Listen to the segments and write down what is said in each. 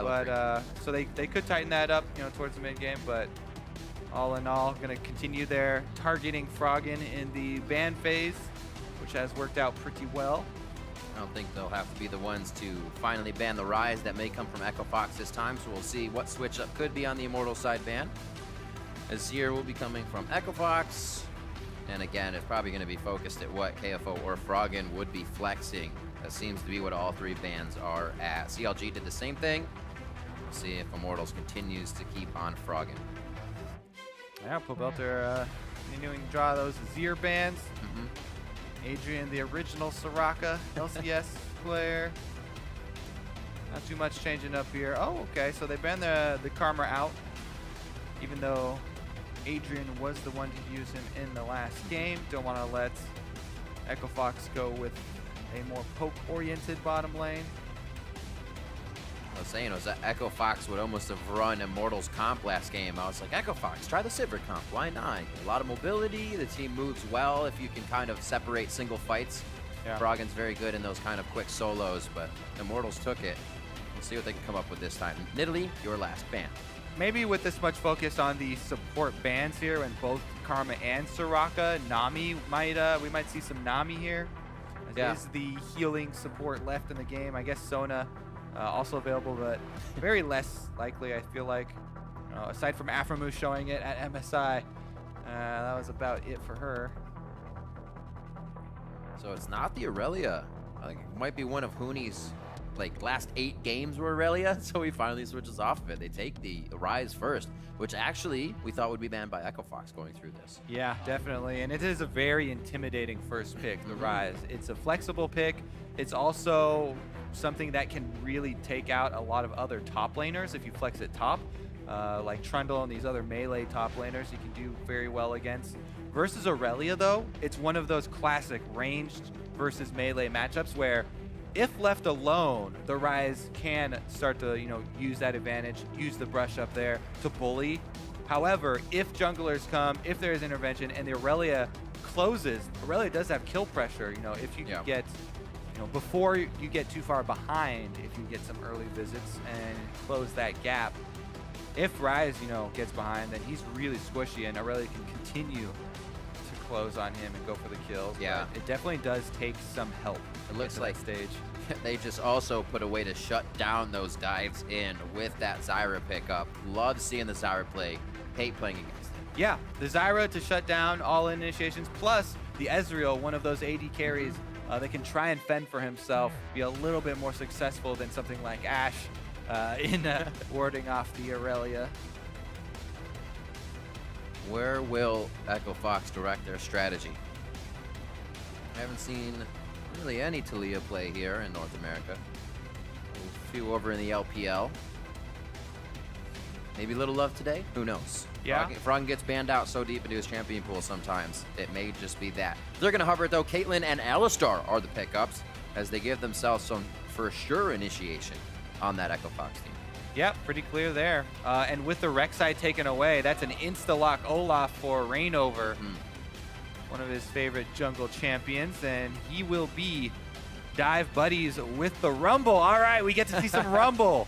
But so they could tighten that up, towards the mid game. But all in all, going to continue their targeting Froggen in the ban phase, which has worked out pretty well. I don't think they'll have to be the ones to finally ban the Ryze. That may come from Echo Fox this time, so we'll see what switch up could be on the Immortals side ban. Azir will be coming from Echo Fox. And again, it's probably going to be focused at what KFO or Froggen would be flexing. That seems to be what all three bans are at. CLG did the same thing. We'll see if Immortals continues to keep on Froggen. Yeah, Pobelter continuing to draw those Azir bans. Adrian, the original Soraka LCS player. Not too much changing up here. Oh, okay, so they banned the Karma out, even though Adrian was the one to use him in the last game. Don't want to let Echo Fox go with a more poke-oriented bottom lane. I was saying, that Echo Fox would almost have run Immortals comp last game. I was like, Echo Fox, try the Sivir comp. Why not? A lot of mobility. The team moves well if you can kind of separate single fights. Yeah. Froggen's very good in those kind of quick solos, but Immortals took it. We'll see what they can come up with this time. Nidalee, your last ban. Maybe with this much focus on the support bans here and both Karma and Soraka, Nami we might see some Nami here. Yeah. Is the healing support left in the game? I guess Sona also available, but very less likely, I feel like. Aside from Aframu showing it at MSI, that was about it for her. So it's not the Irelia. It might be one of Huni's last 8 games were Irelia, so he finally switches off of it. They take the Ryze first, which actually we thought would be banned by Echo Fox going through this. Yeah, definitely, and it is a very intimidating first pick, the Ryze. It's a flexible pick. It's also something that can really take out a lot of other top laners if you flex it top, like Trundle and these other melee top laners you can do very well against. Versus Irelia, though, it's one of those classic ranged versus melee matchups where if left alone, the Ryze can start to, use that advantage, use the brush up there to bully. However, if junglers come, if there is intervention, and the Irelia closes, Irelia does have kill pressure. If you can get, before you get too far behind, if you get some early visits and close that gap. If Ryze, gets behind, then he's really squishy, and Irelia can continue to close on him and go for the kills. Yeah, but it definitely does take some help. It looks like stage. They just also put a way to shut down those dives in with that Zyra pickup. Love seeing the Zyra play. Hate playing against it. Yeah, the Zyra to shut down all initiations, plus the Ezreal, one of those AD carries that can try and fend for himself, be a little bit more successful than something like Ashe in warding off the Irelia. Where will Echo Fox direct their strategy? I haven't seen really any Talia play here in North America. A few over in the LPL. Maybe a little love today? Who knows? Yeah. Froggen gets banned out so deep into his champion pool sometimes. It may just be that. They're going to hover it though. Caitlyn and Alistar are the pickups as they give themselves some for sure initiation on that Echo Fox team. Yep, pretty clear there. And with the Rek'Sai taken away, that's an insta-lock Olaf for Reignover. One of his favorite jungle champions, and he will be dive buddies with the Rumble. All right, we get to see some Rumble.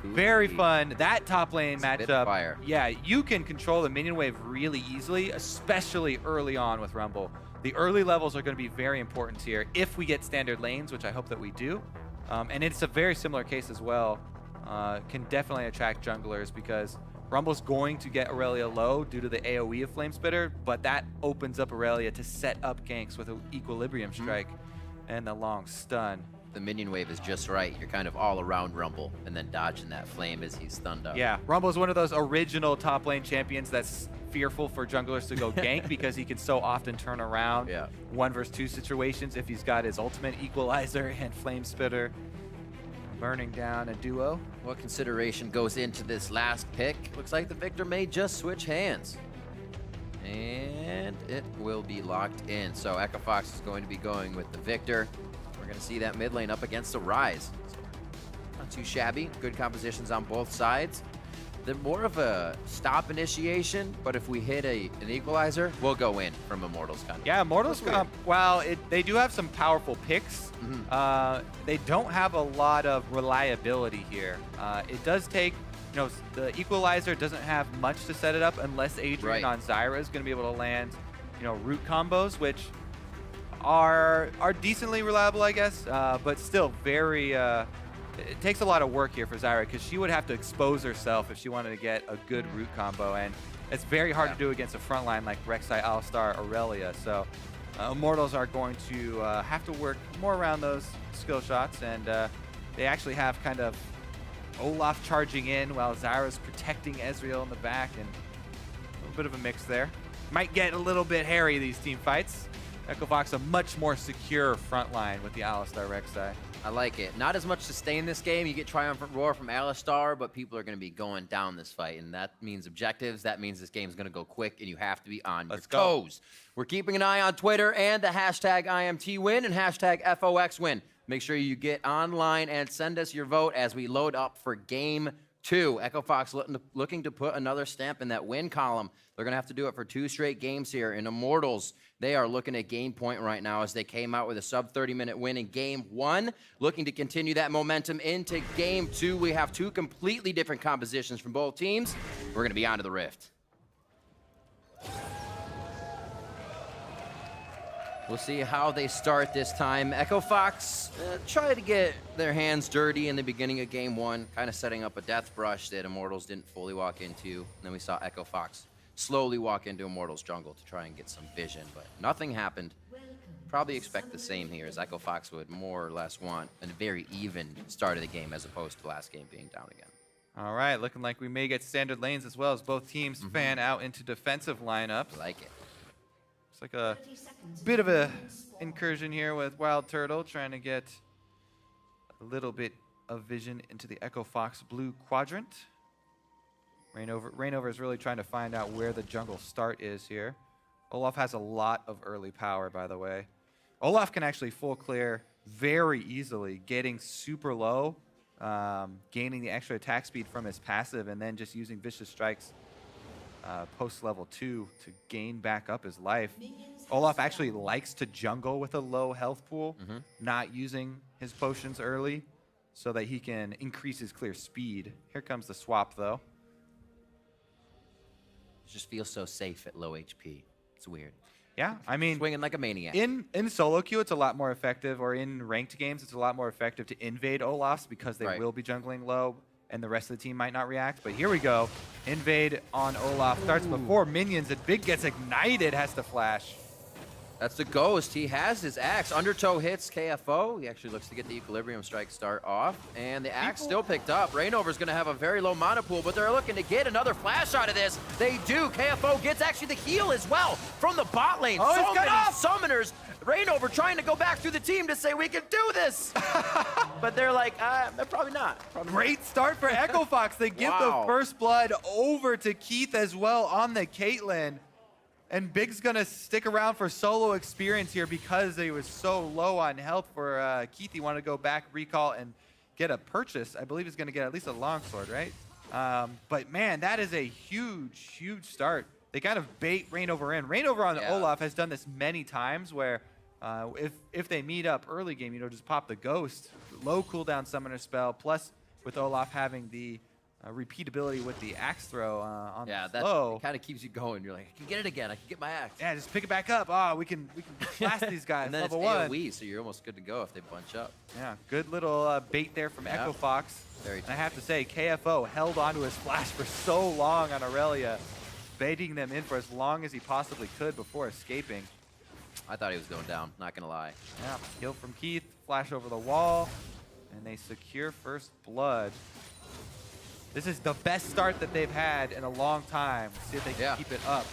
Very fun. That top lane matchup. Fire. Yeah, you can control the minion wave really easily, especially early on with Rumble. The early levels are going to be very important here if we get standard lanes, which I hope that we do. And it's a very similar case as well. Can definitely attract junglers because Rumble's going to get Irelia low due to the AoE of Flamespitter, but that opens up Irelia to set up ganks with an Equilibrium Strike and the long stun. The minion wave is just right. You're kind of all around Rumble and then dodging that flame as he's stunned up. Yeah, Rumble's one of those original top lane champions that's fearful for junglers to go gank because he can so often turn around 1 versus 2 situations if he's got his ultimate equalizer and Flamespitter burning down a duo. What consideration goes into this last pick? Looks like the Viktor may just switch hands. And it will be locked in. So Echo Fox is going to be going with the Viktor. We're going to see that mid lane up against the Ryze. So not too shabby. Good compositions on both sides. they're more of a stop initiation, but if we hit an equalizer, we'll go in from Immortals kind of. Yeah, Immortals, well, they do have some powerful picks. They don't have a lot of reliability here. It does take, you know, the equalizer doesn't have much to set it up unless Adrian on Zyra is going to be able to land, you know, root combos, which are decently reliable, I guess, but still very, it takes a lot of work here for Zyra because she would have to expose herself if she wanted to get a good root combo, and it's very hard to do against a front line like Rek'Sai, Alistar, Irelia. So Immortals are going to have to work more around those skill shots, and they actually have kind of Olaf charging in while Zyra's protecting Ezreal in the back, and a little bit of a mix there. Might get a little bit hairy, these team fights. EchoFox a much more secure front line with the Alistar Rek'Sai. I like it. Not as much to stay in this game. You get Triumphant Roar from Alistar, but people are going to be going down this fight, and that means objectives. That means this game's going to go quick, and you have to be on your toes. We're keeping an eye on Twitter and the hashtag IMT win and hashtag FOX win. Make sure you get online and send us your vote as we load up for Game 2. EchoFox looking to put another stamp in that win column. They're going to have to do it for 2 straight games here. In Immortals, they are looking at game point right now as they came out with a sub 30-minute win in Game 1, looking to continue that momentum into Game 2. We have 2 completely different compositions from both teams. We're going to be on to the Rift. We'll see how they start this time. EchoFox try to get their hands dirty in the beginning of Game 1, kind of setting up a death brush that Immortals didn't fully walk into. And then we saw EchoFox slowly walk into Immortals jungle to try and get some vision, but nothing happened. Probably expect the same here, as EchoFox would more or less want a very even start of the game as opposed to the last game being down again. All right, looking like we may get standard lanes as well as both teams fan out into defensive lineups. Like it. It's like a bit of a incursion here with WildTurtle, trying to get a little bit of vision into the EchoFox blue quadrant. Reignover is really trying to find out where the jungle start is here. Olaf has a lot of early power, by the way. Olaf can actually full clear very easily, getting super low, gaining the extra attack speed from his passive, and then just using Vicious Strikes post level 2 to gain back up his life. Olaf actually likes to jungle with a low health pool, not using his potions early so that he can increase his clear speed. Here comes the swap, though. Just feels so safe at low HP. It's weird. Yeah, I mean, swinging like a maniac. In solo queue, it's a lot more effective, or in ranked games, it's a lot more effective to invade Olafs because they will be jungling low, and the rest of the team might not react. But here we go. Invade on Olaf starts before minions, and Big gets ignited, has to flash. That's the Ghost. He has his axe. Undertow hits KFO. He actually looks to get the Equilibrium Strike start off. And the axe still picked up. Reignover's going to have a very low mana pool, but they're looking to get another flash out of this. They do. KFO gets actually the heal as well from the bot lane. Oh, so many summoners. Reignover trying to go back through the team to say, we can do this. But they're like, they're probably not. Great start for EchoFox. They give the first blood over to Keith as well on the Caitlyn. And Big's gonna stick around for solo experience here because he was so low on health for Keith. He wanted to go back, recall, and get a purchase. I believe he's gonna get at least a longsword, right? But man, that is a huge, huge start. They kind of bait Reignover in. Reignover on Olaf has done this many times where if they meet up early game, you know, just pop the Ghost, low cooldown summoner spell, plus with Olaf having the repeatability with the axe throw on the slow. That kind of keeps you going. You're like, I can get it again. I can get my axe. Yeah, just pick it back up. Oh, we can blast these guys. And then level it's 1. AoE, so you're almost good to go if they bunch up. Yeah, good little bait there from EchoFox. And I have to say, KFO held onto his flash for so long on Irelia, baiting them in for as long as he possibly could before escaping. I thought he was going down, not going to lie. Yeah, kill from Keith, flash over the wall, and they secure first blood. This is the best start that they've had in a long time. Let's see if they can keep it up.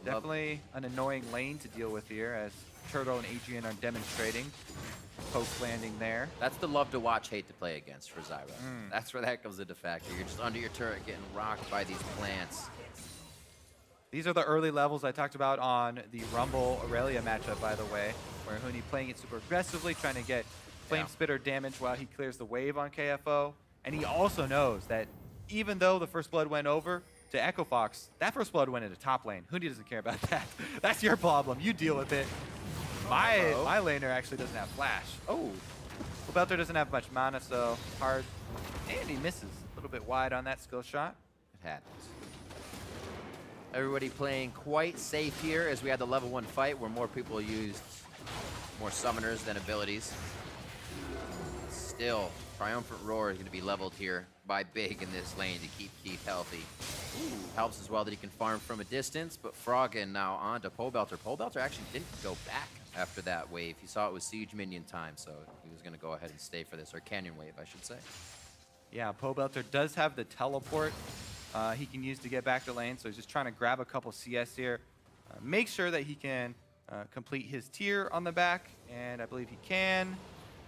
Definitely an annoying lane to deal with here as Turtle and Adrian are demonstrating post-landing there. That's the love to watch, hate to play against for Zyra. That's where that comes into factor. You're just under your turret getting rocked by these plants. These are the early levels I talked about on the Rumble Irelia matchup, by the way, where Huni playing it super aggressively, trying to get Flame Spitter damage while he clears the wave on KFO. And he also knows that even though the first blood went over to Echo Fox, that first blood went into top lane. Huni doesn't care about that. That's your problem. You deal with it. My laner actually doesn't have flash. Oh, Pobelter doesn't have much mana, so hard. And he misses a little bit wide on that skill shot. It happens. Everybody playing quite safe here as we had the level 1 fight where more people used more summoners than abilities. Still, Triumphant Roar is going to be leveled here by Big in this lane to keep Keith healthy. Ooh, helps as well that he can farm from a distance, but Froggen now on to Pobelter. Pobelter actually didn't go back after that wave. He saw it was siege minion time, so he was going to go ahead and stay for this, or canyon wave, I should say. Yeah, Pobelter does have the teleport he can use to get back to lane, so he's just trying to grab a couple CS here. Make sure that he can complete his tier on the back, and I believe he can.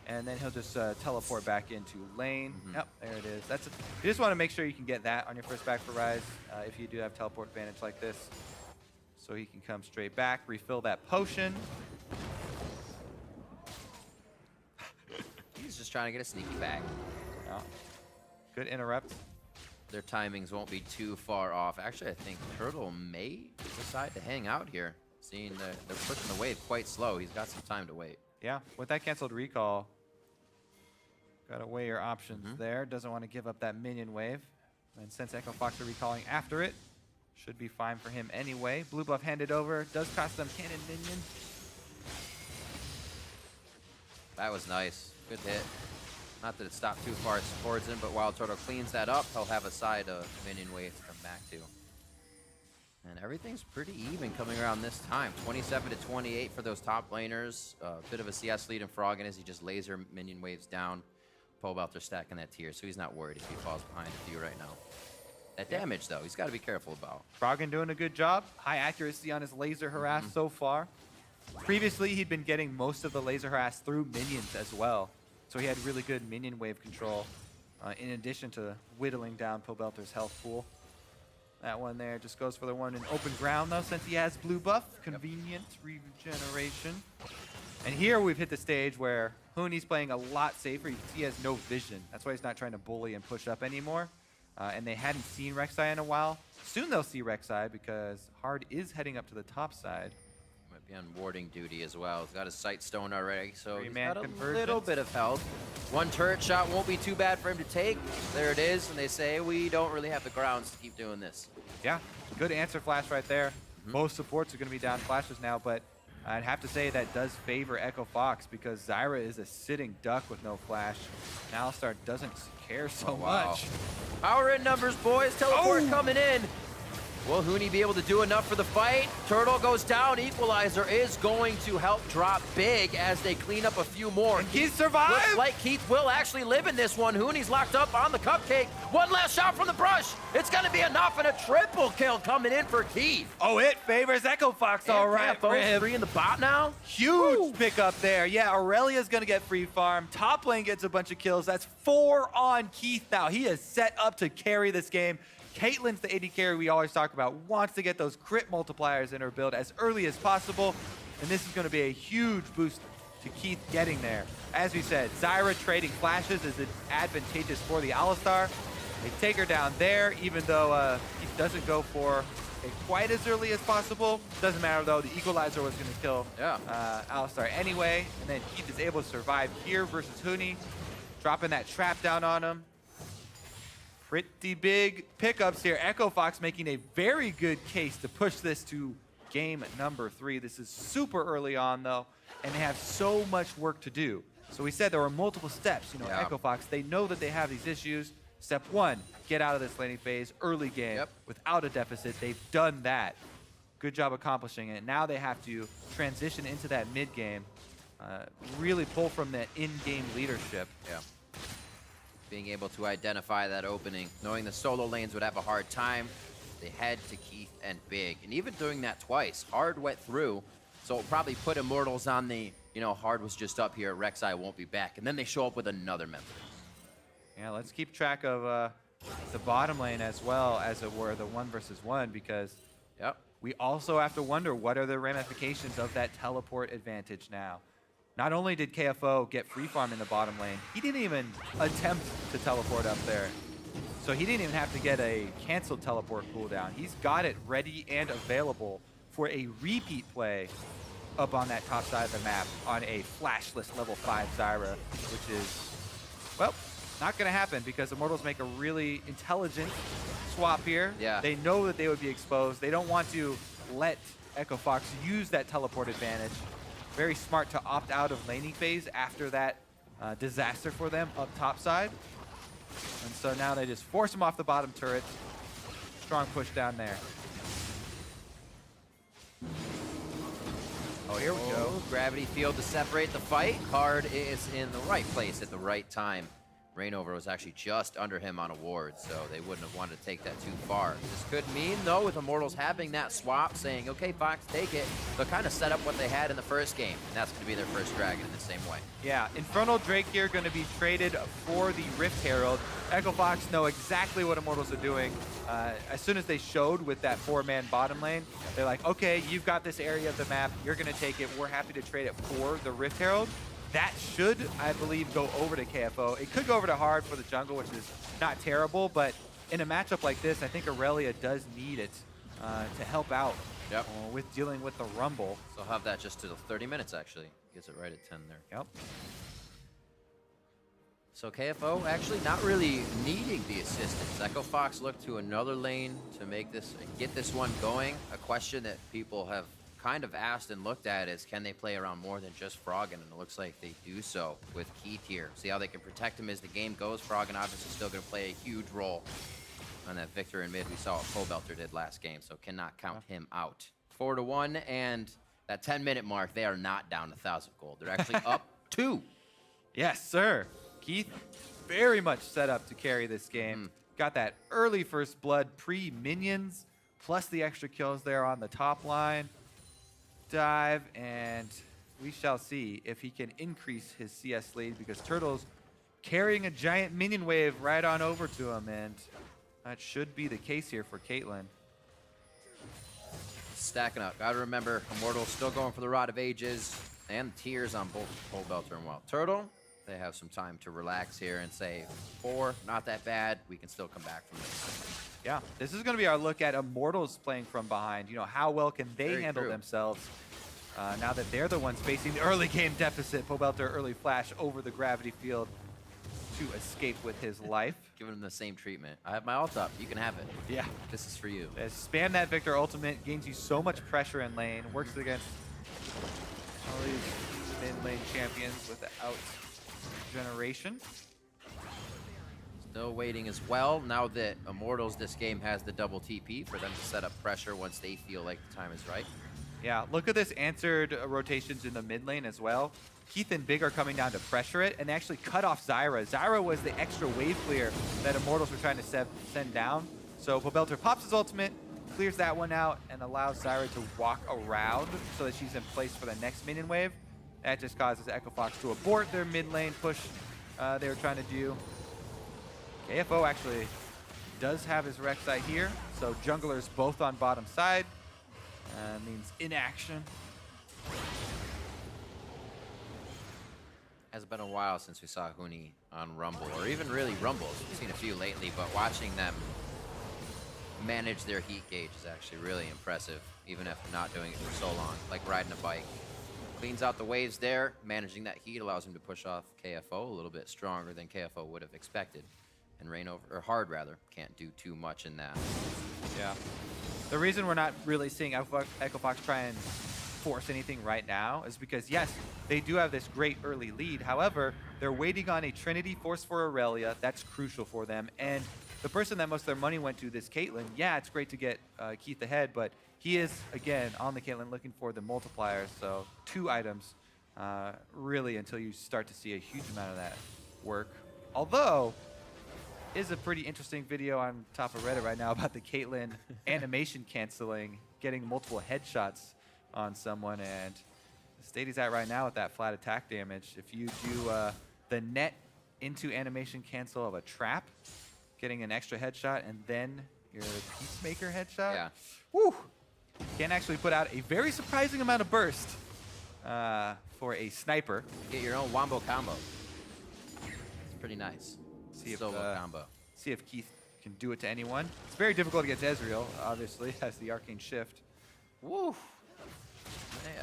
And then he'll just teleport back into lane. Yep, there it is. That's you just want to make sure you can get that on your first back for Ryze if you do have teleport advantage like this. So he can come straight back, refill that potion. He's just trying to get a sneaky back. Yeah. Good interrupt. Their timings won't be too far off. Actually, I think Turtle may decide to hang out here, seeing they're pushing the wave quite slow. He's got some time to wait. Yeah, with that canceled recall, gotta weigh your options there. Doesn't want to give up that minion wave. And since Echo Fox are recalling after it, should be fine for him anyway. Blue buff handed over, does cost them cannon minion. That was nice, good hit. Not that it stopped too far towards him, but WildTurtle cleans that up. He'll have a side of minion wave to come back to. And everything's pretty even coming around this time. 27 to 28 for those top laners. A bit of a CS lead in Froggen as he just laser minion waves down. Pobelter stacking that tier, so he's not worried if he falls behind a few right now. That damage, though, he's got to be careful about. Froggen doing a good job. High accuracy on his laser harass so far. Previously, he'd been getting most of the laser harass through minions as well. So he had really good minion wave control in addition to whittling down Pobelter's health pool. That one there just goes for the one in open ground, though, since he has blue buff. Convenient regeneration. And here we've hit the stage where Huni's playing a lot safer. He has no vision. That's why he's not trying to bully and push up anymore. And they hadn't seen Rek'Sai in a while. Soon they'll see Rek'Sai because Hard is heading up to the top side. Might be on warding duty as well. He's got his sight stone already, so he's Three-man got a convergence. little bit of health. One turret shot won't be too bad for him to take. There it is, and they say we don't really have the grounds to keep doing this. Yeah, good answer flash right there. Most supports are going to be down flashes now, but I'd have to say that does favor Echo Fox because Zyra is a sitting duck with no flash. And Alistar doesn't care so much. Power in numbers, boys. Teleport coming in. Will Huni be able to do enough for the fight? Turtle goes down. Equalizer is going to help drop big as they clean up a few more. And Keith survived! Looks like Keith will actually live in this one. Huni's locked up on the cupcake. One last shot from the brush. It's going to be enough, and a triple kill coming in for Keith. Oh, it favors Echo Fox all right for him. 3 in the bot now. Huge pickup there. Yeah, Irelia's going to get free farm. Top lane gets a bunch of kills. That's 4 on Keith now. He is set up to carry this game. Caitlyn's the AD carry we always talk about, wants to get those crit multipliers in her build as early as possible, and this is going to be a huge boost to Keith getting there. As we said, Zyra trading flashes is advantageous for the Alistar. They take her down there, even though Keith doesn't go for it quite as early as possible. Doesn't matter though, the Equalizer was going to kill Alistar anyway, and then Keith is able to survive here versus Huni, dropping that trap down on him. Pretty big pickups here. Echo Fox making a very good case to push this to game number 3. This is super early on though, and they have so much work to do. So we said there were multiple steps. You know, Echo Fox, they know that they have these issues. Step 1, get out of this laning phase early game without a deficit. They've done that. Good job accomplishing it. Now they have to transition into that mid game, really pull from that in-game leadership. Being able to identify that opening, knowing the solo lanes would have a hard time, they head to Keith and Big. And even doing that twice, Hard went through, so it'll probably put Immortals on the, you know, Hard was just up here, Rek'Sai won't be back. And then they show up with another member. Yeah, let's keep track of the bottom lane as well, as it were, the 1 versus 1, because we also have to wonder what are the ramifications of that teleport advantage now. Not only did KFO get free farm in the bottom lane, he didn't even attempt to teleport up there. So he didn't even have to get a canceled teleport cooldown. He's got it ready and available for a repeat play up on that top side of the map on a flashless level 5 Zyra, which is, well, not going to happen because Immortals make a really intelligent swap here. Yeah. They know that they would be exposed. They don't want to let Echo Fox use that teleport advantage. Very smart to opt out of laning phase after that disaster for them up top side. And so now they just force him off the bottom turret. Strong push down there. Oh, here we go. Gravity field to separate the fight. Card is in the right place at the right time. Reignover was actually just under him on a ward, so they wouldn't have wanted to take that too far. This could mean, though, with Immortals having that swap, saying, okay, Fox, take it, they'll kind of set up what they had in the first game, and that's going to be their first dragon in the same way. Yeah, Infernal Drake here going to be traded for the Rift Herald. Echo Fox know exactly what Immortals are doing. As soon as they showed with that 4-man bottom lane, they're like, okay, you've got this area of the map, you're going to take it, we're happy to trade it for the Rift Herald. That should, I believe, go over to KFO. It could go over to hard for the jungle, which is not terrible, but in a matchup like this, I think Irelia does need it to help out with dealing with the Rumble. So I'll have that just to 30 minutes, actually. Gets it right at 10 there. Yep. So KFO actually not really needing the assistance. Echo Fox looked to another lane to make this, get this one going. A question that people have kind of asked and looked at is, can they play around more than just Froggen? And it looks like they do so with Keith here. See how they can protect him as the game goes. Froggen obviously still going to play a huge role on that Viktor in mid. We saw what Pobelter did last game, so cannot count him out. 4-1, and that 10-minute mark, they are not down 1,000 gold. They're actually up 2. Yes, sir. Keith very much set up to carry this game. Got that early first blood pre-minions, plus the extra kills there on the top line. Dive, and we shall see if he can increase his CS lead, because Turtle's carrying a giant minion wave right on over to him, and that should be the case here for Caitlyn. Stacking up. Gotta remember, Immortals still going for the Rod of Ages and Tears on both Pobelter and WildTurtle. They have some time to relax here and say, 4, not that bad. We can still come back from this. Yeah, this is going to be our look at Immortals playing from behind. You know, how well can they handle themselves now that they're the ones facing the early game deficit. Pobelter early flash over the gravity field to escape with his life. Giving him the same treatment. I have my ult up. You can have it. Yeah. This is for you. Spam that Viktor ultimate, gains you so much pressure in lane, works against all these mid-lane champions without generation. Still waiting as well. Now that Immortals this game has the double TP for them to set up pressure once they feel like the time is right. Yeah, look at this answered rotations in the mid lane as well. Keith and Big are coming down to pressure it and actually cut off Zyra. Zyra was the extra wave clear that Immortals were trying to send down. So Pobelter pops his ultimate, clears that one out, and allows Zyra to walk around so that she's in place for the next minion wave. That just causes Echo Fox to abort their mid lane push they were trying to do. KFO actually does have his Rek'Sai here, so junglers both on bottom side means inaction. Has been a while since we saw Huni on Rumble, or even really Rumbles. We've seen a few lately, but watching them manage their heat gauge is actually really impressive, even if not doing it for so long, like riding a bike. Cleans out the waves there, managing that heat allows him to push off KFO a little bit stronger than KFO would have expected. And Reignover, or Hard rather, can't do too much in that. Yeah. The reason we're not really seeing Echo Fox try and force anything right now is because, yes, they do have this great early lead. However, they're waiting on a Trinity force for Irelia. That's crucial for them. And the person that most of their money went to, this Caitlyn, yeah, it's great to get Keith ahead, but he is, again, on the Caitlyn looking for the multiplier. So 2 items, really, until you start to see a huge amount of that work. Although, is a pretty interesting video on top of Reddit right now about the Caitlyn animation canceling, getting multiple headshots on someone, and the state he's at right now with that flat attack damage. If you do the net into animation cancel of a trap, getting an extra headshot, and then your Peacemaker headshot, yeah, woo, can actually put out a very surprising amount of burst for a sniper. Get your own wombo combo. It's pretty nice. See if solo combo. See if Keith can do it to anyone. It's very difficult against Ezreal, obviously, has the Arcane Shift. Woo.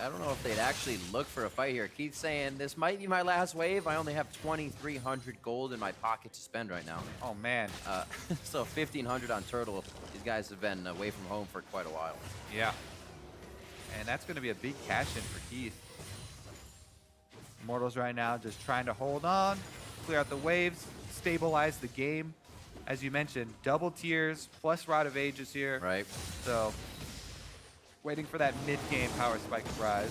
I don't know if they'd actually look for a fight here. Keith's saying, this might be my last wave. I only have 2,300 gold in my pocket to spend right now. Oh, man. So 1,500 on Turtle. These guys have been away from home for quite a while. Yeah. And that's going to be a big cash-in for Keith. Immortals right now just trying to hold on, clear out the waves, stabilize the game. As you mentioned, double tiers plus Rod of Ages here. Right. So, waiting for that mid-game power spike of Ryze.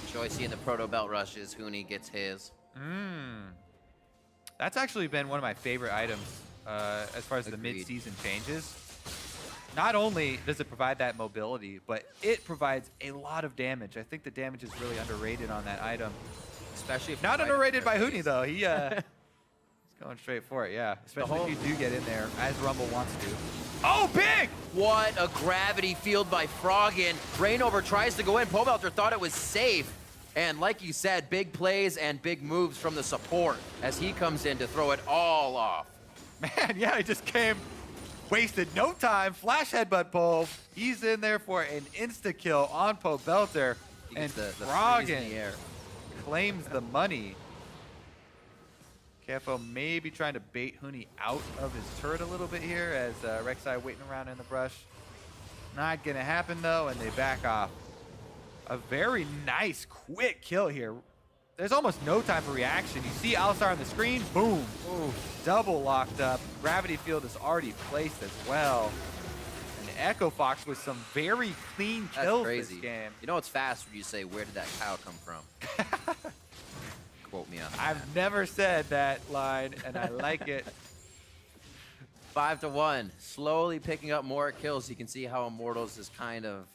Enjoy seeing the proto belt rushes. Huni gets his. That's actually been one of my favorite items as far as the Agreed. mid-season changes. Not only does it provide that mobility, but it provides a lot of damage. I think the damage is really underrated on that item. Especially if Not you underrated by fight Huni, though. He's going straight for it, yeah. Especially if you do get in there, as Rumble wants to. Oh, big! What a gravity field by Froggen. Reignover tries to go in. Pobelter thought it was safe. And like you said, big plays and big moves from the support as he comes in to throw it all off. Man, yeah, he just came, wasted no time, flash headbutt pull. He's in there for an insta-kill on Pobelter. He And gets the freeze in Froggen the air. claims the money. KFO maybe trying to bait Huni out of his turret a little bit here as Rek'Sai waiting around in the brush. Not going to happen, though, and they back off. A very nice, quick kill here. There's almost no time for reaction. You see Alistar on the screen, boom. Ooh, double locked up. Gravity field is already placed as well. And Echo Fox with some very clean kills this game. You know it's fast when you say, where did that cow come from? Quote me on that. I've never said that line, and I like it. 5-1, slowly picking up more kills. You can see how Immortals is kind of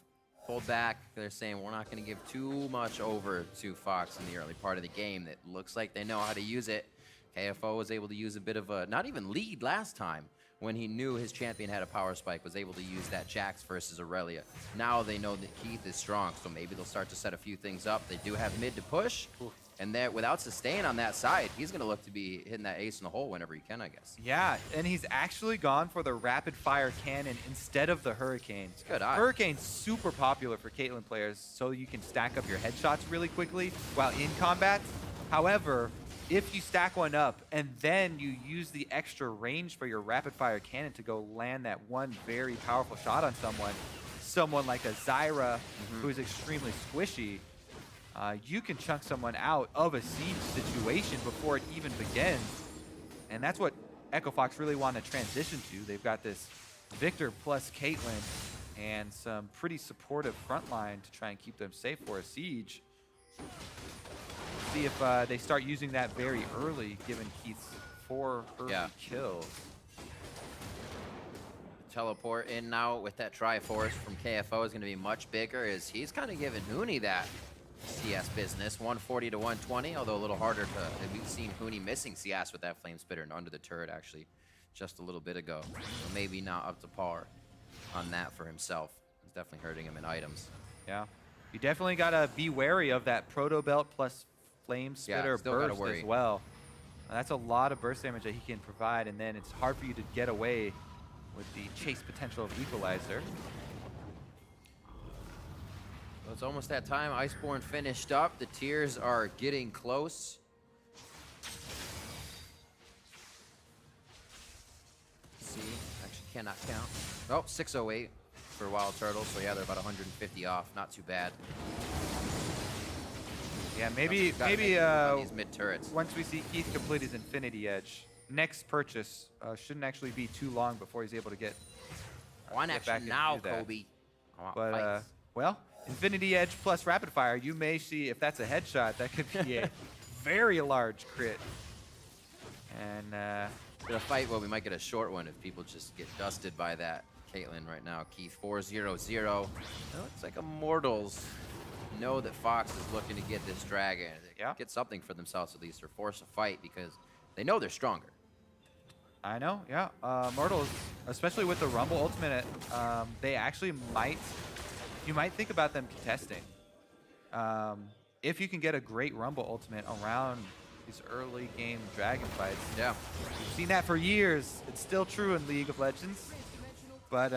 pulled back. They're saying we're not going to give too much over to Fox in the early part of the game. It looks like they know how to use it. KFO was able to use a bit of a, not even lead last time, when he knew his champion had a power spike, was able to use that Jax versus Irelia. Now they know that Keith is strong, so maybe they'll start to set a few things up. They do have mid to push, and there, without sustain on that side, he's going to look to be hitting that ace in the hole whenever he can, I guess. Yeah, and he's actually gone for the rapid fire cannon instead of the Hurricane. Good eye. Hurricane's super popular for Caitlyn players, so you can stack up your headshots really quickly while in combat. However, if you stack one up and then you use the extra range for your rapid fire cannon to go land that one very powerful shot on someone like a Zyra, who's extremely squishy, you can chunk someone out of a siege situation before it even begins. And that's what Echo Fox really want to transition to. They've got this Viktor plus Caitlyn and some pretty supportive front line to try and keep them safe for a siege. See if they start using that very early, given Keith's 4 early kills. Teleport in now with that Triforce from KFO is going to be much bigger, as he's kind of giving Huni that CS business. 140 to 120, although a little harder to... We've seen Huni missing CS with that Flame Spitter and under the turret, actually, just a little bit ago. So maybe not up to par on that for himself. It's definitely hurting him in items. Yeah. You definitely got to be wary of that Proto Belt plus Flame Spitter burst as well. That's a lot of burst damage that he can provide, and then it's hard for you to get away with the chase potential of Equalizer. Well, it's almost that time. Iceborne finished up. The tiers are getting close. Let's see, actually cannot count. Oh, 608 for WildTurtle, so yeah, they're about 150 off. Not too bad. Yeah, maybe these mid turrets. Once we see Keith complete his Infinity Edge, next purchase shouldn't actually be too long before he's able to get. One action now, Kobe. But well, Infinity Edge plus Rapid Fire, you may see if that's a headshot, that could be a very large crit. And in a fight, well, we might get a short one if people just get dusted by that. Caitlyn right now, Keith 4-0-0. It looks like Immortals know that Fox is looking to get this dragon. Get something for themselves at least, or force a fight, because they know they're stronger. I know, yeah. Immortals, especially with the Rumble ultimate, they actually you might think about them contesting. If you can get a great Rumble ultimate around these early game dragon fights. Yeah. We've seen that for years. It's still true in League of Legends. But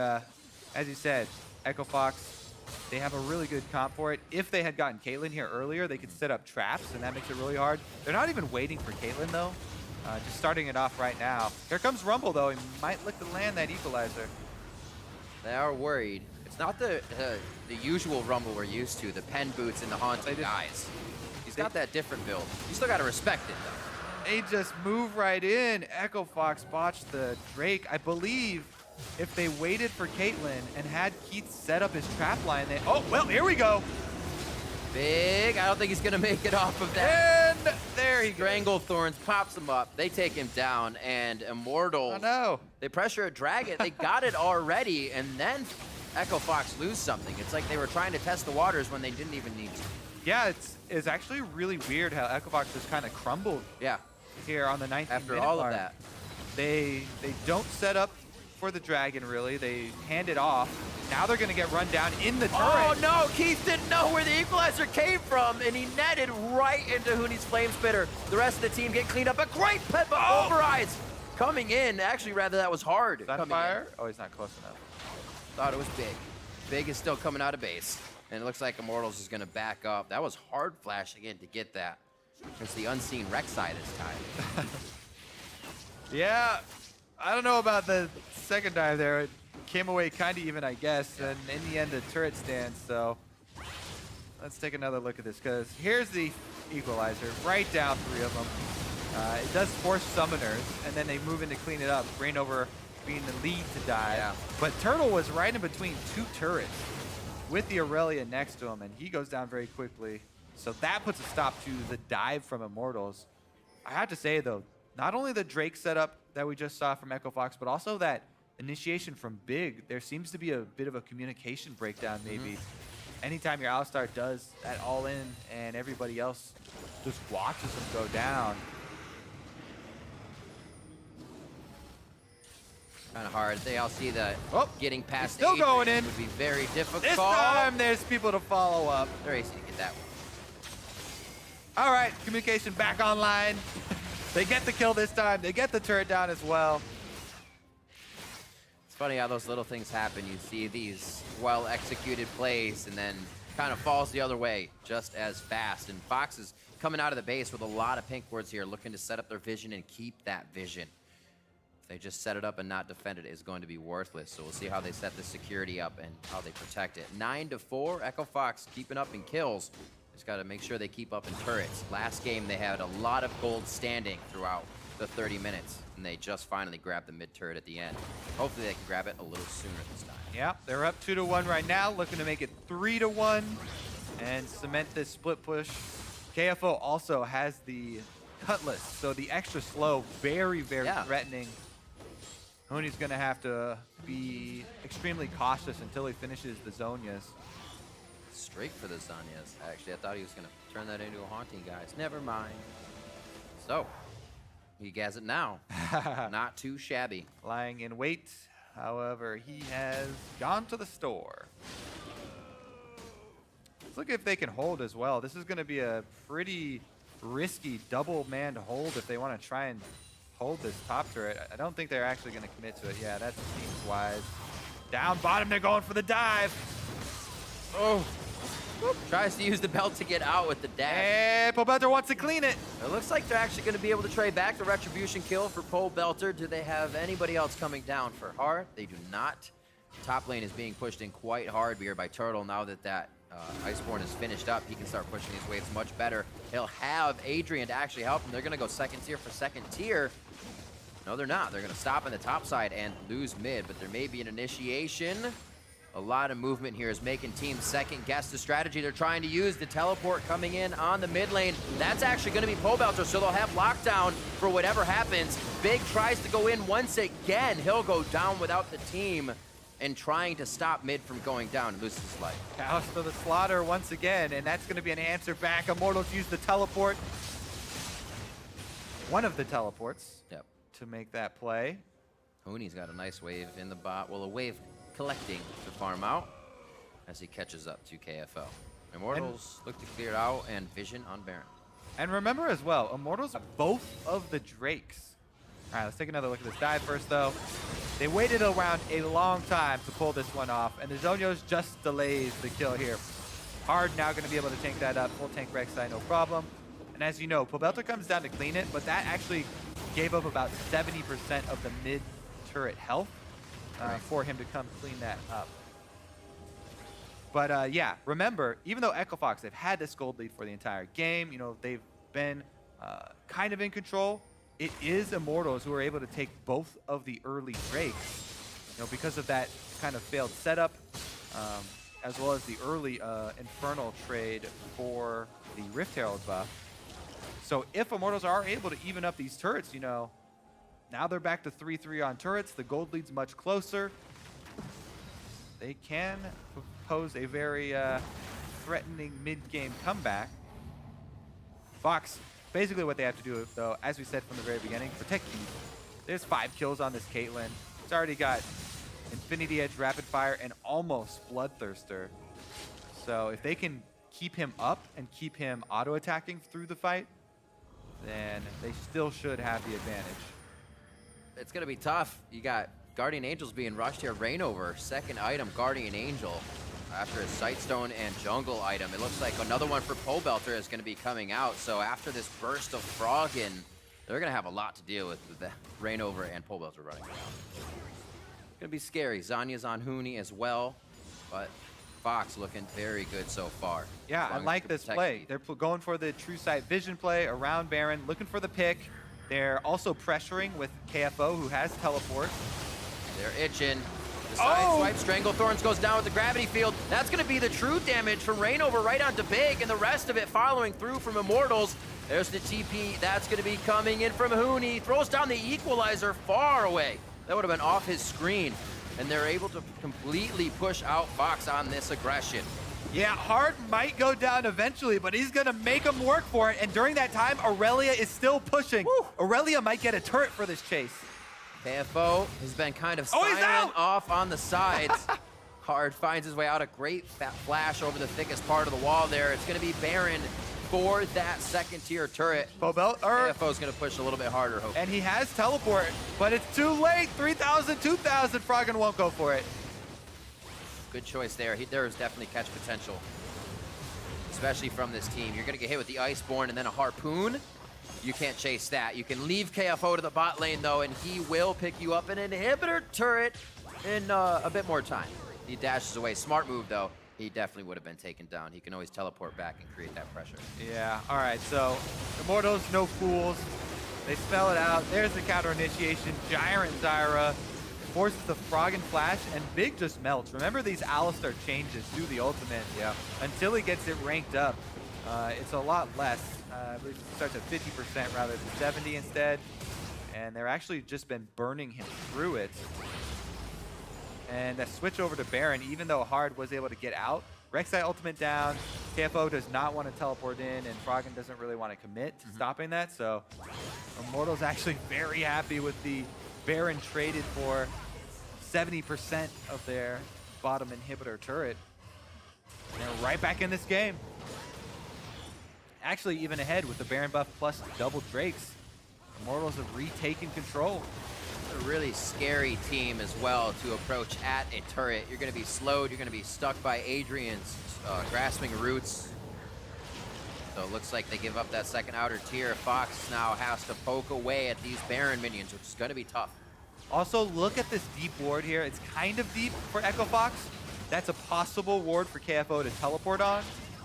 as you said, Echo Fox, they have a really good comp for it. If they had gotten Caitlyn here earlier, they could set up traps, and that makes it really hard. They're not even waiting for Caitlyn, though. Just starting it off right now. Here comes Rumble, though. He might look to land that equalizer. They are worried. It's not the usual Rumble we're used to, the pen boots and the haunting guys. He's got that different build. You still got to respect it, though. They just move right in. Echo Fox botched the Drake. I believe if they waited for Caitlyn and had Keith set up his trap line, they... Oh, well, here we go. Big. I don't think he's going to make it off of that. And there he goes. Stranglethorns pops him up. They take him down, and Immortals... Oh, no. They pressure a dragon. They got it already, and then Echo Fox lose something. It's like they were trying to test the waters when they didn't even need to. Yeah, it's actually really weird how Echo Fox just kind of crumbled here on the 19th After minute all mark. of that. They don't set up for the dragon, really. They hand it off. Now they're going to get run down in the turret. Oh, no! Keith didn't know where the equalizer came from, and he netted right into Huni's Flame Spitter. The rest of the team get cleaned up. A great pet over Ryze coming in. Actually, rather, that was hard. Sunfire? Oh, he's not close enough. Thought it was Big. Big is still coming out of base. And it looks like Immortals is going to back up. That was hard flashing in to get that. It's the unseen Rek'Sai this time. Yeah, I don't know about the second dive there. It came away kind of even, I guess. And in the end, the turret stands. So let's take another look at this, because here's the equalizer. Right down 3 of them. It does force summoners, and then they move in to clean it up. Reignover being the lead to dive. Yeah. But Turtle was right in between 2 turrets with the Irelia next to him, and he goes down very quickly. So that puts a stop to the dive from Immortals. I have to say, though, not only the Drake setup that we just saw from Echo Fox, but also that initiation from Big, there seems to be a bit of a communication breakdown, maybe. Anytime your Alistar does that all in and everybody else just watches him go down. Kind of hard. They all see that getting past still Adrian going in. would be very difficult. This time there's people to follow up. They're easy to get that one. All right, communication back online. They get the kill this time. They get the turret down as well. It's funny how those little things happen. You see these well-executed plays and then kind of falls the other way just as fast. And Fox is coming out of the base with a lot of pink wards here, looking to set up their vision and keep that vision. If they just set it up and not defend it, it's going to be worthless. So we'll see how they set the security up and how they protect it. 9-4, Echo Fox keeping up in kills. Just got to make sure they keep up in turrets. Last game, they had a lot of gold standing throughout the 30 minutes, and they just finally grabbed the mid turret at the end. Hopefully they can grab it a little sooner this time. Yeah, they're up 2-1 right now, looking to make it 3-1 and cement this split push. KFO also has the Cutlass, so the extra slow, very, very threatening. Huni's going to have to be extremely cautious until he finishes the Zhonya's. Straight for the Zhonya's. Actually, I thought he was going to turn that into a haunting, guys. Never mind. So, he has it now. Not too shabby. Lying in wait. However, he has gone to the store. Let's look if they can hold as well. This is going to be a pretty risky double-manned hold if they want to try and hold this top turret. I don't think they're actually going to commit to it. Yeah, that seems wise. Down bottom, they're going for the dive. Oh. Whoop. Tries to use the belt to get out with the dash. And Pobelter wants to clean it. It looks like they're actually going to be able to trade back the Retribution kill for Pobelter. Do they have anybody else coming down for Heart? They do not. Top lane is being pushed in quite hard here by Turtle. Now that Iceborne is finished up, he can start pushing these waves much better. He'll have Adrian to actually help him. They're going to go second tier for second tier. No, they're not. They're going to stop on the top side and lose mid, but there may be an initiation. A lot of movement here is making teams second guess the strategy they're trying to use. The teleport coming in on the mid lane. That's actually going to be Pobelter, so they'll have lockdown for whatever happens. Big tries to go in once again. He'll go down without the team and trying to stop mid from going down and loses his life. House to the slaughter once again, and that's going to be an answer back. Immortals use the teleport. One of the teleports to make that play. Huni's got a nice wave in the bot. Well, a wave collecting to farm out as he catches up to KFO. Immortals look to clear out and vision on Baron. And remember as well, Immortals have both of the Drakes. All right, let's take another look at this dive first, though. They waited around a long time to pull this one off, and the Zhonya's just delays the kill here. Hard now going to be able to tank that up. Full tank Rek'Sai, no problem. And as you know, Pobelter comes down to clean it, but that actually gave up about 70% of the mid-turret health for him to come clean that up. But yeah, remember, even though Echo Fox, they've had this gold lead for the entire game, you know, they've been kind of in control. It is Immortals who are able to take both of the early Drakes, you know, because of that kind of failed setup, as well as the early Infernal trade for the Rift Herald buff. So if Immortals are able to even up these turrets, you know, now they're back to 3-3 on turrets. The gold lead's much closer. They can pose a very threatening mid-game comeback. Fox, basically what they have to do, though, as we said from the very beginning, protect Keith. There's 5 kills on this Caitlyn. It's already got Infinity Edge, Rapid Fire, and almost Bloodthirster. So if they can keep him up and keep him auto-attacking through the fight, then they still should have the advantage. It's going to be tough. You got Guardian Angels being rushed here. Reignover, second item, Guardian Angel. After a Sightstone and Jungle item, it looks like another one for Pobelter is going to be coming out. So after this burst of Froggen, they're going to have a lot to deal with the Reignover and Pobelter running around. It's going to be scary. Zanya's on Huni as well, but Fox looking very good so far. Yeah, I like this play. They're going for the true sight vision play around Baron, looking for the pick. They're also pressuring with KFO, who has teleport. They're itching. The side swipe, Stranglethorns goes down with the gravity field. That's going to be the true damage from Reignover right onto Big, and the rest of it following through from Immortals. There's the TP. That's going to be coming in from Huni. Throws down the equalizer far away. That would have been off his screen. And they're able to completely push out Fox on this aggression. Yeah, Hard might go down eventually, but he's going to make him work for it. And during that time, Irelia is still pushing. Woo. Irelia might get a turret for this chase. KFO has been kind of silent off on the sides. Hard finds his way out. A great flash over the thickest part of the wall there. It's going to be Baron for that second tier turret. KFO's going to push a little bit harder, hopefully. And he has teleport, but it's too late. 3,000, 2,000. Froggen won't go for it. Good choice there. There is definitely catch potential, especially from this team. You're going to get hit with the Iceborne and then a Harpoon. You can't chase that. You can leave KFO to the bot lane, though, and he will pick you up an inhibitor turret in a bit more time. He dashes away. Smart move, though. He definitely would have been taken down. He can always teleport back and create that pressure. Yeah, all right, so Immortals, no fools. They spell it out. There's the counter initiation. Giant Zyra forces the Froggen flash, and Big just melts. Remember, these Alistar changes do the ultimate. Yeah. Until he gets it ranked up, it's a lot less. I believe it starts at 50% rather than 70 instead. And they're actually just been burning him through it. And that switch over to Baron, even though Hard was able to get out, Rek'Sai ultimate down, KFO does not want to teleport in, and Froggen doesn't really want to commit to stopping that, so Immortals actually very happy with the Baron traded for 70% of their bottom inhibitor turret. And they're right back in this game. Actually even ahead with the Baron buff plus double Drakes. Immortals have retaken control. A really scary team as well to approach at a turret. You're going to be slowed. You're going to be stuck by Adrian's grasping roots. So it looks like they give up that second outer tier. Fox now has to poke away at these Baron minions, which is going to be tough. Also, look at this deep ward here. It's kind of deep for Echo Fox. That's a possible ward for KFO to teleport on.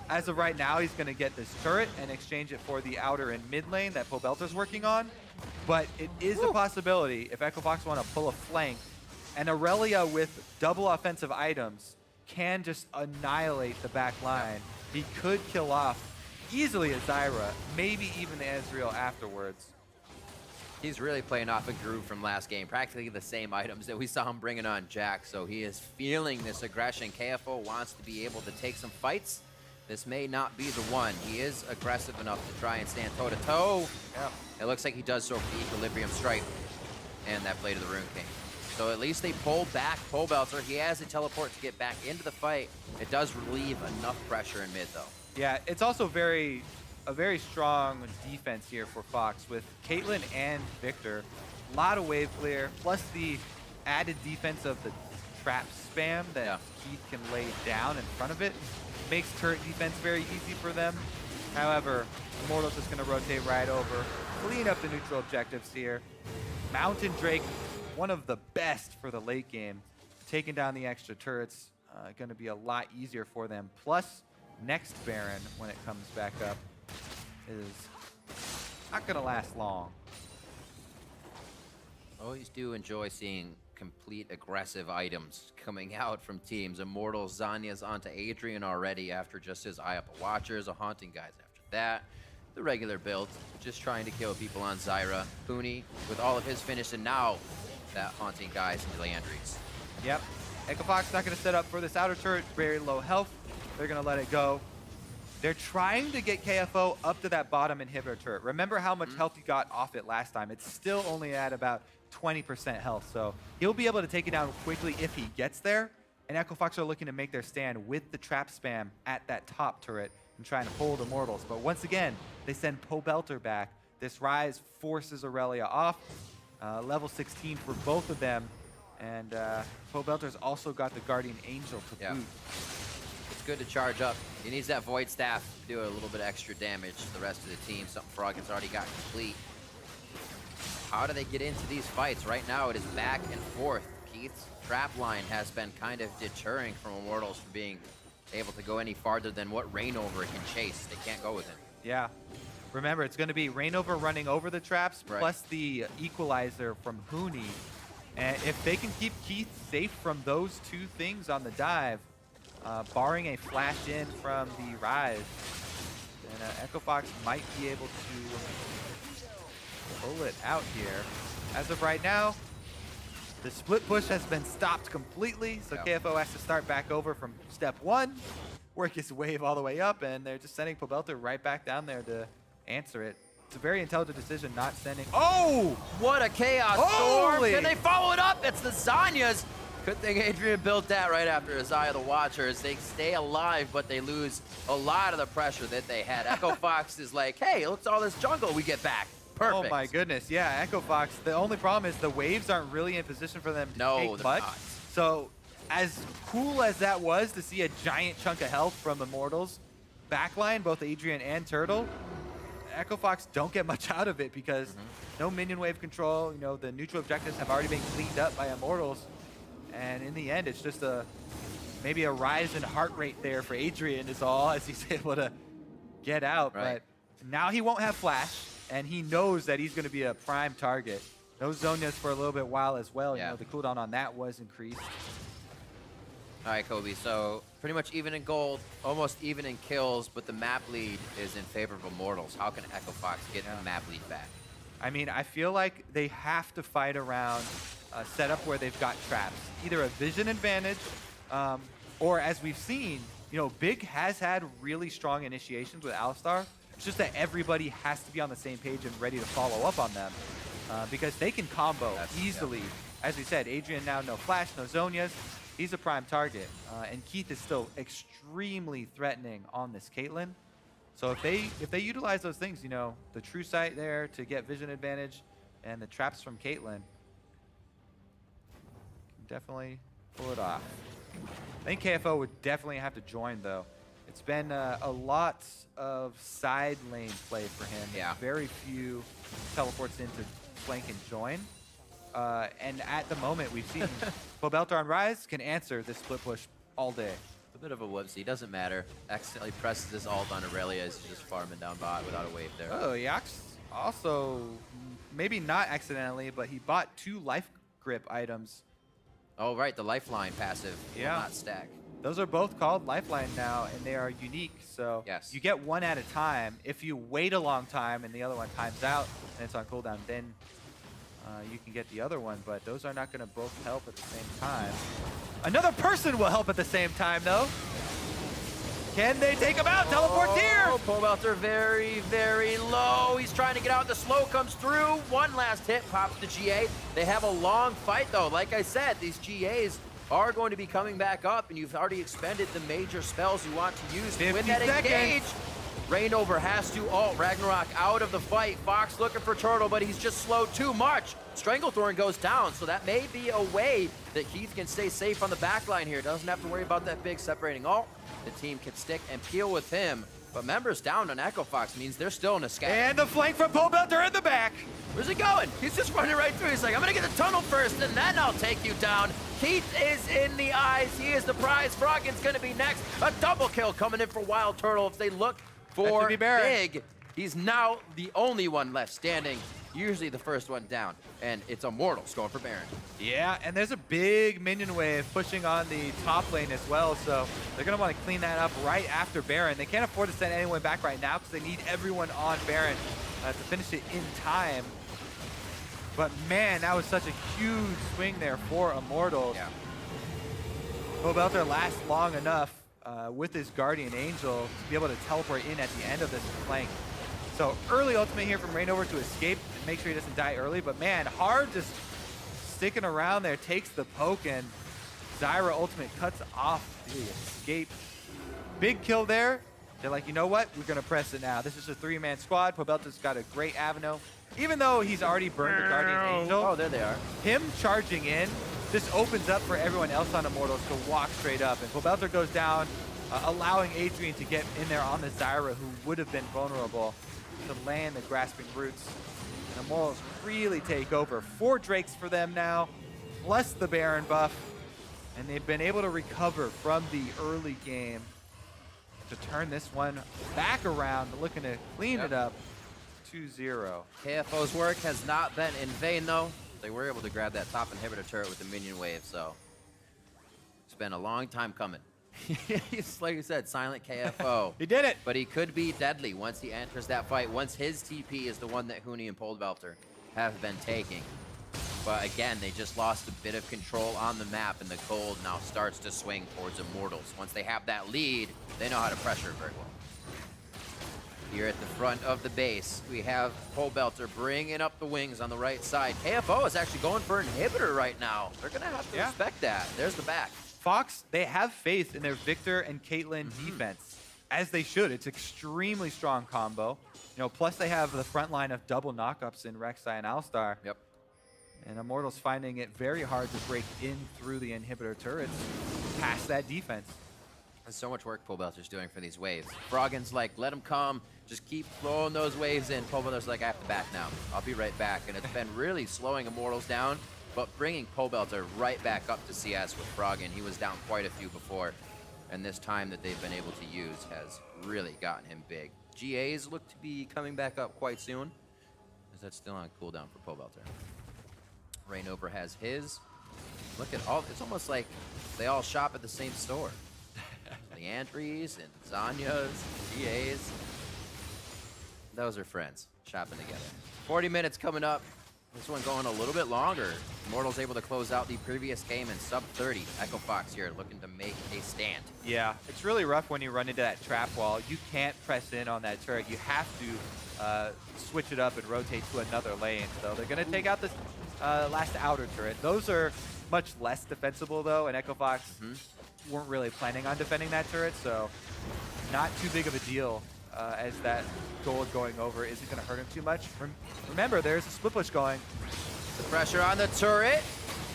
As of right now, he's going to get this turret and exchange it for the outer and mid lane that Pobelter's working on. But it is a possibility if Echo Fox want to pull a flank, and Irelia with double offensive items can just annihilate the back line. He could kill off easily a Zyra, maybe even the Ezreal afterwards. He's really playing off a groove from last game, practically the same items that we saw him bringing on Jack, so he is feeling this aggression. KFO wants to be able to take some fights. This may not be the one. He is aggressive enough to try and stand toe-to-toe. Yeah. It looks like he does so for the Equilibrium Strike and that Blade of the Rune King. So at least they pull back Pobelter. He has a teleport to get back into the fight. It does relieve enough pressure in mid, though. Yeah, it's also very a very strong defense here for Fox with Caitlyn and Viktor. A lot of wave clear, plus the added defense of the trap spam that Keith can lay down in front of it. Makes turret defense very easy for them. However, Immortals is going to rotate right over, clean up the neutral objectives here. Mountain Drake, one of the best for the late game. Taking down the extra turrets, going to be a lot easier for them. Plus, next Baron, when it comes back up, is not going to last long. Always do enjoy seeing complete aggressive items coming out from teams. Immortals, Zanya's onto Adrian already after just his Eye Up Watchers, a Haunting Guys after that. The regular build, just trying to kill people on Zyra. Huni with all of his finish, and now that Haunting Guys into Landry's. Yep. Echo Fox not going to set up for this outer turret, very low health. They're going to let it go. They're trying to get KFO up to that bottom inhibitor turret. Remember how much health he got off it last time. It's still only at about 20% health, so he'll be able to take it down quickly if he gets there. And Echo Fox are looking to make their stand with the trap spam at that top turret and trying to hold Immortals. But once again, they send Pobelter back. This Ryze forces Irelia off. Level 16 for both of them. And Pobelter's also got the Guardian Angel to boot. It's good to charge up. He needs that Void Staff to do a little bit extra damage to the rest of the team. Something Froggen's already got complete. How do they get into these fights? Right now, it is back and forth. Keith's trap line has been kind of deterring from Immortals from being able to go any farther than what Reignover can chase. They can't go with him. Yeah. Remember, it's going to be Reignover running over the traps, plus the equalizer from Huni. And if they can keep Keith safe from those two things on the dive, barring a flash in from the Ryze, then Echo Fox might be able to pull it out here. As of right now, the split push has been stopped completely, so KFO has to start back over from step one, work his wave all the way up, and they're just sending Pobelter right back down there to answer it. It's a very intelligent decision not sending... Oh! What a chaos storm! Can they follow it up? It's the Zanyas! Good thing Adrian built that right after his Eye of the Watchers. They stay alive, but they lose a lot of the pressure that they had. Echo Fox is like, hey, look at all this jungle we get back. Perfect. Oh my goodness, yeah, Echo Fox. The only problem is the waves aren't really in position for them to take much. Not. So as cool as that was to see a giant chunk of health from Immortals backline, both Adrian and Turtle, Echo Fox don't get much out of it because no minion wave control. You know, the neutral objectives have already been cleaned up by Immortals. And in the end, it's just maybe a rise in heart rate there for Adrian is all, as he's able to get out. But now he won't have flash, and he knows that he's going to be a prime target. No Zonias for a little bit while as well. You know, the cooldown on that was increased. All right, Kobe, so pretty much even in gold, almost even in kills, but the map lead is in favor of Immortals. How can Echo Fox get the map lead back? I mean, I feel like they have to fight around a setup where they've got traps. Either a vision advantage, or as we've seen, you know, Big has had really strong initiations with Alistar. It's just that everybody has to be on the same page and ready to follow up on them. Because they can combo easily. As we said, Adrian now no flash, no Zonias. He's a prime target. And Keith is still extremely threatening on this Caitlyn. So if they utilize those things, you know, the true sight there to get vision advantage and the traps from Caitlyn, definitely pull it off. I think KFO would definitely have to join though. It's been a lot of side lane play for him. Very few teleports into flank and join. And at the moment, we've seen Pobelter on Ryze can answer this split push all day. It's a bit of a whoopsie. Doesn't matter. Accidentally presses his ult on Irelia as he's just farming down bot without a wave there. Oh, he also, maybe not accidentally, but he bought 2 life grip items. Oh, right. The lifeline passive will not stack. Those are both called lifeline now, and they are unique. So you get one at a time. If you wait a long time and the other one times out and it's on cooldown, then you can get the other one. But those are not going to both help at the same time. Another person will help at the same time, though. Can they take him out? Teleport here! Pobelter very, very low. He's trying to get out. The slow comes through. One last hit pops the GA. They have a long fight, though. Like I said, these GAs are going to be coming back up, and you've already expended the major spells you want to use to win that engage. Reignover has to ult Ragnarok out of the fight. Fox looking for Turtle, but he's just slowed too much. Stranglethorn goes down, so that may be a way that Heath can stay safe on the back line here. Doesn't have to worry about that big separating ult. The team can stick and peel with him. But members down on Echo Fox means they're still in a scat. And the flank from Pobelter in the back. Where's he going? He's just running right through. He's like, I'm gonna get the tunnel first, and then I'll take you down. Keith is in the eyes. He is the prize. Froggen's gonna be next. A double kill coming in for WildTurtle. If they look for big, he's now the only one left standing. Usually the first one down, and it's Immortals going for Baron. Yeah, and there's a big minion wave pushing on the top lane as well, so they're going to want to clean that up right after Baron. They can't afford to send anyone back right now because they need everyone on Baron to finish it in time. But man, that was such a huge swing there for Immortals. Yeah. Pobelter lasts long enough with his Guardian Angel to be able to teleport in at the end of this flank. So early ultimate here from Reignover to escape and make sure he doesn't die early. But man, hard just sticking around there, takes the poke, and Zyra ultimate cuts off the escape. Big kill there. They're like, you know what? We're going to press it now. This is a 3-man squad. Pobelter's got a great Avenue. Even though he's already burned the Guardian Angel. Oh, there they are. Him charging in just opens up for everyone else on Immortals to walk straight up. And Pobelter goes down, allowing Adrian to get in there on the Zyra, who would have been vulnerable, to land the Grasping Roots. And Immortals really take over. 4 Drakes for them now, plus the Baron buff. And they've been able to recover from the early game to turn this one back around, looking to clean it up. 2-0. KFO's work has not been in vain, though. They were able to grab that top inhibitor turret with the minion wave, so it's been a long time coming. He's, like you said, silent KFO. He did it. But he could be deadly once he enters that fight, once his TP is the one that Huni and Pobelter have been taking. But again, they just lost a bit of control on the map, and the gold now starts to swing towards Immortals. Once they have that lead, they know how to pressure it very well. Here at the front of the base, we have Pobelter bringing up the wings on the right side. KFO is actually going for an inhibitor right now. They're going to have to respect that. There's the back. Fox, they have faith in their Viktor and Caitlyn defense, as they should. It's extremely strong combo. You know, plus they have the front line of double knockups in Rek'Sai and Alistar. Yep. And Immortals finding it very hard to break in through the inhibitor turrets past that defense. There's so much work Pobelter's doing for these waves. Froggen's like, let them come. Just keep throwing those waves in. Pobelter's like, I have to back now. I'll be right back. And it's been really slowing Immortals down, but bringing Pobelter right back up to CS with Froggen. He was down quite a few before, and this time that they've been able to use has really gotten him big. GAs look to be coming back up quite soon, because that's still on cooldown for Pobelter. Reignover has his. Look at all, it's almost like they all shop at the same store. Leandries and Zanyas, GAs. Those are friends shopping together. 40 minutes coming up. This one going a little bit longer. Immortals able to close out the previous game in sub 30. Echo Fox here looking to make a stand. Yeah, it's really rough when you run into that trap wall. You can't press in on that turret. You have to switch it up and rotate to another lane. So they're going to take out this last outer turret. Those are much less defensible, though, and Echo Fox weren't really planning on defending that turret, so not too big of a deal as that gold going over isn't going to hurt him too much. Remember, there's a split push going. The pressure on the turret.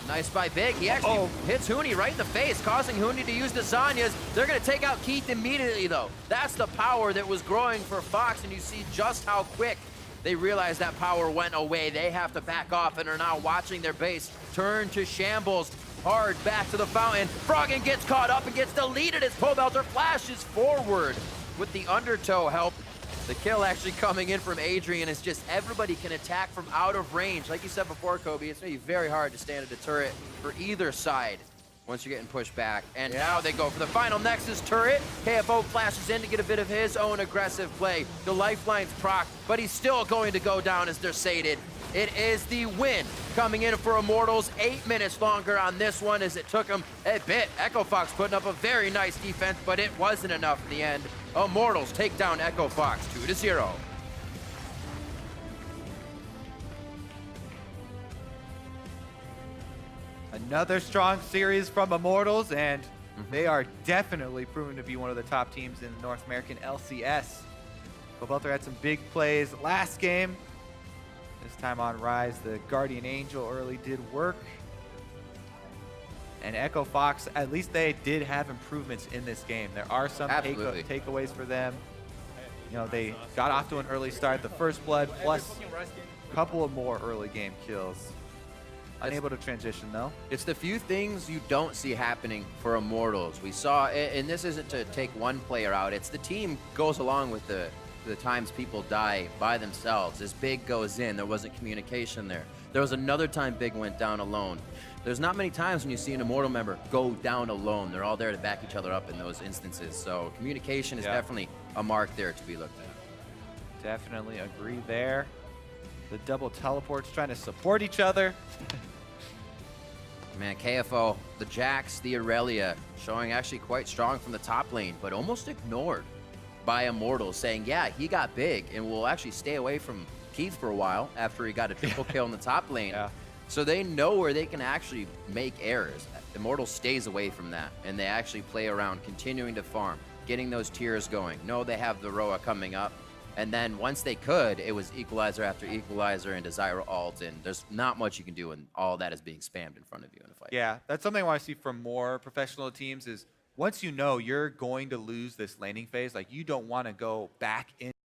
Nice by Big. He actually hits Huni right in the face, causing Huni to use the Zanyas. They're going to take out Keith immediately, though. That's the power that was growing for Fox, and you see just how quick they realized that power went away. They have to back off and are now watching their base turn to shambles. Hard back to the fountain. Froggen gets caught up and gets deleted as Pobelter flashes forward with the undertow help. The kill actually coming in from Adrian is just everybody can attack from out of range. Like you said before, Kobe, it's going to be very hard to stand at a turret for either side once you're getting pushed back. And now they go for the final Nexus turret. KFO flashes in to get a bit of his own aggressive play. The lifeline's proc, but he's still going to go down as they're sated. It is the win coming in for Immortals. 8 minutes longer on this one as it took them a bit. Echo Fox putting up a very nice defense, but it wasn't enough in the end. Immortals take down Echo Fox 2-0. Another strong series from Immortals, and they are definitely proven to be one of the top teams in the North American LCS. Pobelter had some big plays last game. This time on Ryze, the Guardian Angel early did work. And Echo Fox, at least they did have improvements in this game. There are some takeaways for them. You know, they got off to an early start, the first blood, plus a couple of more early game kills. Unable to transition, though. It's the few things you don't see happening for Immortals. We saw, and this isn't to take one player out, it's the team goes along with the times people die by themselves. As Big goes in, there wasn't communication there. There was another time Big went down alone. There's not many times when you see an Immortal member go down alone. They're all there to back each other up in those instances. So communication is definitely a mark there to be looked at. Definitely agree there. The double teleports trying to support each other. Man, KFO, the Jax, the Irelia, showing actually quite strong from the top lane, but almost ignored by Immortals, saying, yeah, he got big and will actually stay away from Keith for a while after he got a triple kill in the top lane. So they know where they can actually make errors. Immortals stays away from that, and they actually play around, continuing to farm, getting those tiers going. No, they have the Roa coming up, and then once they could, it was equalizer after equalizer into Zyra ult, and there's not much you can do when all that is being spammed in front of you in a fight. Yeah, that's something I want to see from more professional teams is once you know you're going to lose this laning phase, like you don't want to go back in